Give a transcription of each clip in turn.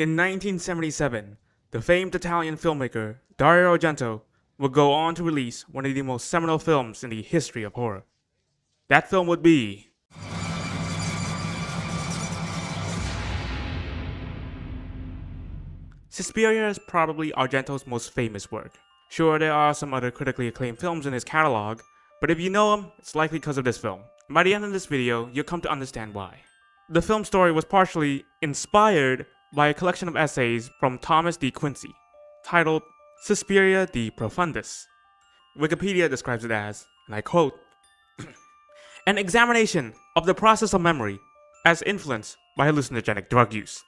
In 1977, the famed Italian filmmaker Dario Argento would go on to release one of the most seminal films in the history of horror. That film would be Suspiria is probably Argento's most famous work. Sure, there are some other critically acclaimed films in his catalog, but if you know them, it's likely because of this film. And by the end of this video, you'll come to understand why. The film story was partially inspired by a collection of essays from Thomas D. Quincy, titled Suspiria de Profundis. Wikipedia describes it as, and I quote, an examination of the process of memory as influenced by hallucinogenic drug use.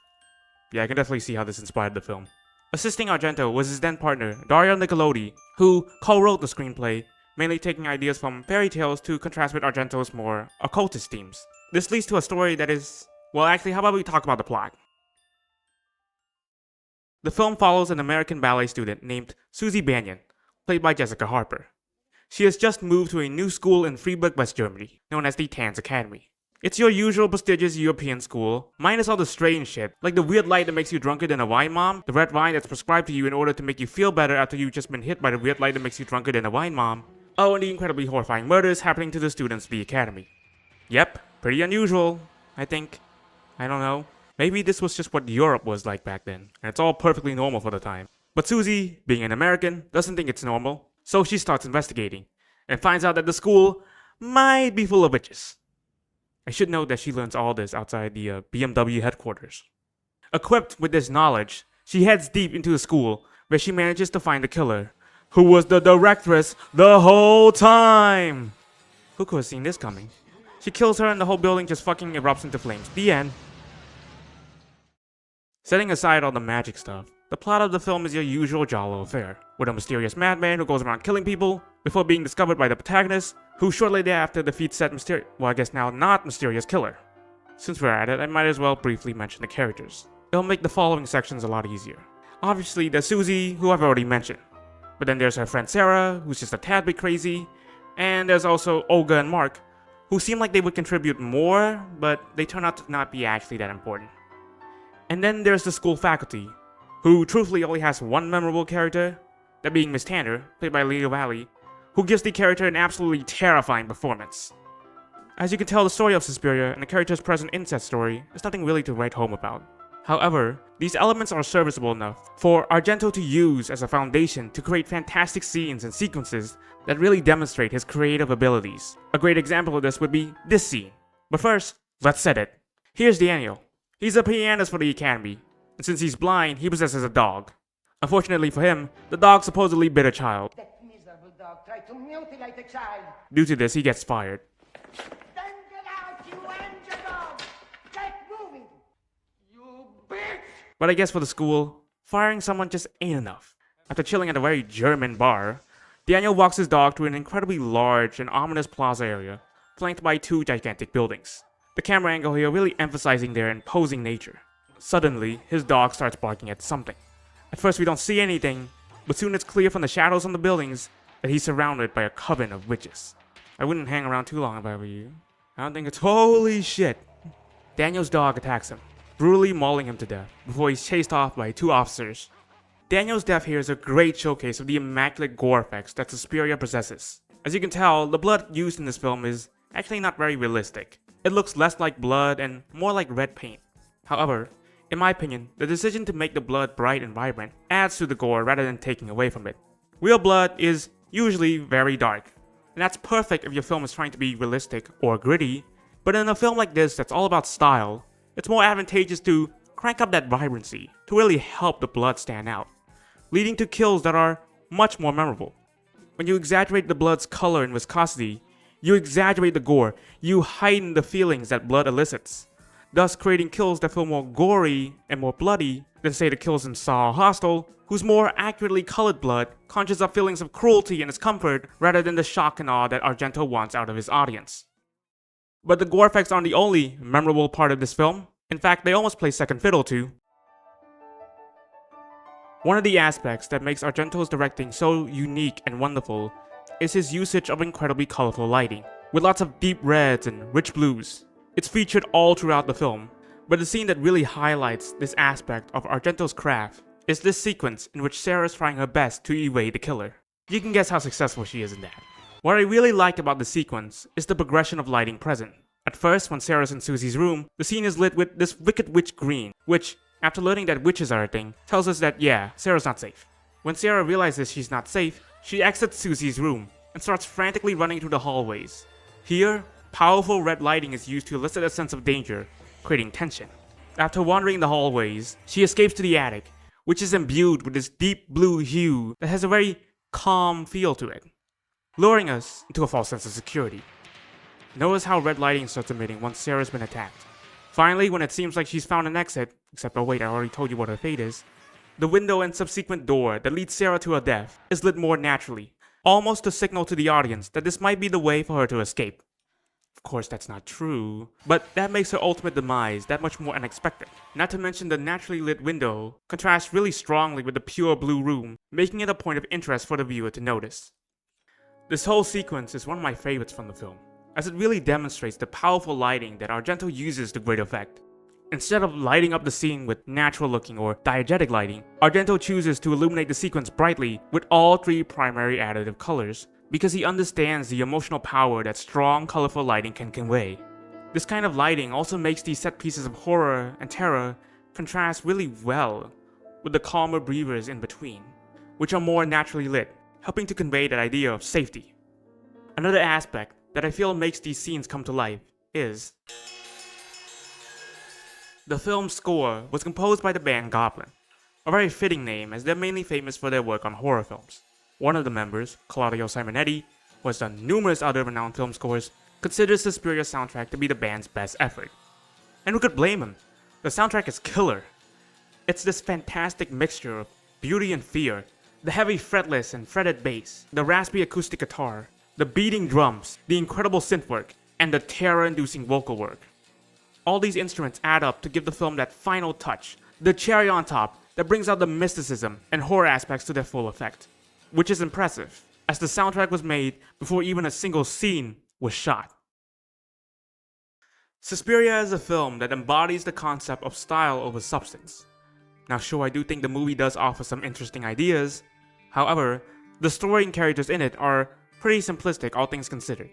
Yeah, I can definitely see how this inspired the film. Assisting Argento was his then partner, Dario Nicolodi, who co-wrote the screenplay, mainly taking ideas from fairy tales to contrast with Argento's more occultist themes. This leads to a story that is... well, actually, how about we talk about the plot? The film follows an American ballet student named Susie Banyan, played by Jessica Harper. She has just moved to a new school in Freiburg, West Germany, known as the Tanz Academy. It's your usual prestigious European school, minus all the strange shit, like the weird light that makes you drunker than a wine mom, the red wine that's prescribed to you in order to make you feel better after you've just been hit by the weird light that makes you drunker than a wine mom. Oh, and the incredibly horrifying murders happening to the students of the academy. Yep, pretty unusual, I think. I don't know. Maybe this was just what Europe was like back then, and it's all perfectly normal for the time. But Susie, being an American, doesn't think it's normal, so she starts investigating, and finds out that the school might be full of witches. I should note that she learns all this outside the BMW headquarters. Equipped with this knowledge, she heads deep into the school, where she manages to find the killer, who was the directress the whole time! Who could have seen this coming? She kills her and the whole building just fucking erupts into flames. The end. Setting aside all the magic stuff, the plot of the film is your usual Giallo affair, with a mysterious madman who goes around killing people before being discovered by the protagonist, who shortly thereafter defeats said not mysterious killer. Since we're at it, I might as well briefly mention the characters. It'll make the following sections a lot easier. Obviously, there's Susie, who I've already mentioned. But then there's her friend Sarah, who's just a tad bit crazy. And there's also Olga and Mark, who seem like they would contribute more, but they turn out to not be actually that important. And then there's the school faculty, who truthfully only has one memorable character, that being Miss Tanner, played by Leo Valley, who gives the character an absolutely terrifying performance. As you can tell, the story of Suspiria and the character's present incest story is nothing really to write home about. However, these elements are serviceable enough for Argento to use as a foundation to create fantastic scenes and sequences that really demonstrate his creative abilities. A great example of this would be this scene. But first, let's set it. Here's Daniel. He's a pianist for the academy, and since he's blind, he possesses a dog. Unfortunately for him, the dog supposedly bit a child. That miserable dog tried to mutilate a child. Due to this, he gets fired. Then get out, you angel dog! Get moving! You bitch! But I guess for the school, firing someone just ain't enough. After chilling at a very German bar, Daniel walks his dog through an incredibly large and ominous plaza area, flanked by two gigantic buildings. The camera angle here really emphasizing their imposing nature. Suddenly, his dog starts barking at something. At first we don't see anything, but soon it's clear from the shadows on the buildings that he's surrounded by a coven of witches. I wouldn't hang around too long if I were you. I don't think it's... holy shit! Daniel's dog attacks him, brutally mauling him to death, before he's chased off by two officers. Daniel's death here is a great showcase of the immaculate gore effects that Suspiria possesses. As you can tell, the blood used in this film is actually not very realistic. It looks less like blood and more like red paint. However, in my opinion, the decision to make the blood bright and vibrant adds to the gore rather than taking away from it. Real blood is usually very dark, and that's perfect if your film is trying to be realistic or gritty, but in a film like this that's all about style, it's more advantageous to crank up that vibrancy to really help the blood stand out, leading to kills that are much more memorable. When you exaggerate the blood's color and viscosity, you exaggerate the gore, you heighten the feelings that blood elicits, thus creating kills that feel more gory and more bloody than say the kills in Saw or Hostel, whose more accurately colored blood conjures up feelings of cruelty and discomfort rather than the shock and awe that Argento wants out of his audience. But the gore effects aren't the only memorable part of this film. In fact, they almost play second fiddle to. One of the aspects that makes Argento's directing so unique and wonderful is his usage of incredibly colorful lighting, with lots of deep reds and rich blues. It's featured all throughout the film, But the scene that really highlights this aspect of Argento's craft is this sequence in which Sarah is trying her best to evade the killer. You can guess how successful she is in that. What I really like about the sequence is the progression of lighting present. At first, when Sarah's in Susie's room, the scene is lit with this Wicked Witch green, which, after learning that witches are a thing, tells us that yeah, Sarah's not safe. When Sarah realizes she's not safe, she exits Susie's room and starts frantically running through the hallways. Here, powerful red lighting is used to elicit a sense of danger, creating tension. After wandering the hallways, she escapes to the attic, which is imbued with this deep blue hue that has a very calm feel to it, luring us into a false sense of security. Notice how red lighting starts emitting once Sarah's been attacked. Finally, when it seems like she's found an exit, except oh wait, I already told you what her fate is, the window and subsequent door that leads Sarah to her death is lit more naturally, almost to signal to the audience that this might be the way for her to escape. Of course, that's not true, but that makes her ultimate demise that much more unexpected. Not to mention the naturally lit window contrasts really strongly with the pure blue room, making it a point of interest for the viewer to notice. This whole sequence is one of my favorites from the film, as it really demonstrates the powerful lighting that Argento uses to great effect. Instead of lighting up the scene with natural looking or diegetic lighting, Argento chooses to illuminate the sequence brightly with all three primary additive colors, because he understands the emotional power that strong, colorful lighting can convey. This kind of lighting also makes these set pieces of horror and terror contrast really well with the calmer breathers in between, which are more naturally lit, helping to convey that idea of safety. Another aspect that I feel makes these scenes come to life is the film's score was composed by the band Goblin, a very fitting name as they're mainly famous for their work on horror films. One of the members, Claudio Simonetti, who has done numerous other renowned film scores, considers Suspiria's soundtrack to be the band's best effort. And who could blame him? The soundtrack is killer. It's this fantastic mixture of beauty and fear, the heavy fretless and fretted bass, the raspy acoustic guitar, the beating drums, the incredible synth work, and the terror-inducing vocal work. All these instruments add up to give the film that final touch, the cherry on top that brings out the mysticism and horror aspects to their full effect. Which is impressive, as the soundtrack was made before even a single scene was shot. Suspiria is a film that embodies the concept of style over substance. Now sure, I do think the movie does offer some interesting ideas. However, the story and characters in it are pretty simplistic, all things considered.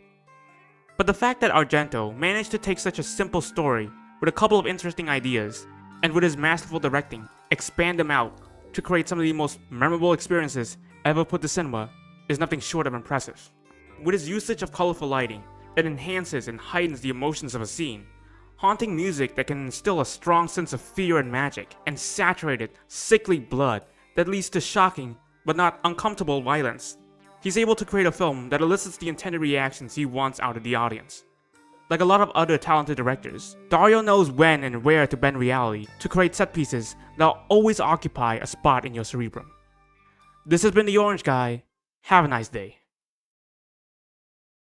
But the fact that Argento managed to take such a simple story with a couple of interesting ideas, and with his masterful directing, expand them out to create some of the most memorable experiences ever put to cinema is nothing short of impressive. With his usage of colorful lighting, it enhances and heightens the emotions of a scene, haunting music that can instill a strong sense of fear and magic, and saturated, sickly blood that leads to shocking but not uncomfortable violence. He's able to create a film that elicits the intended reactions he wants out of the audience. Like a lot of other talented directors, Dario knows when and where to bend reality to create set pieces that'll always occupy a spot in your cerebrum. This has been The Orange Guy. Have a nice day.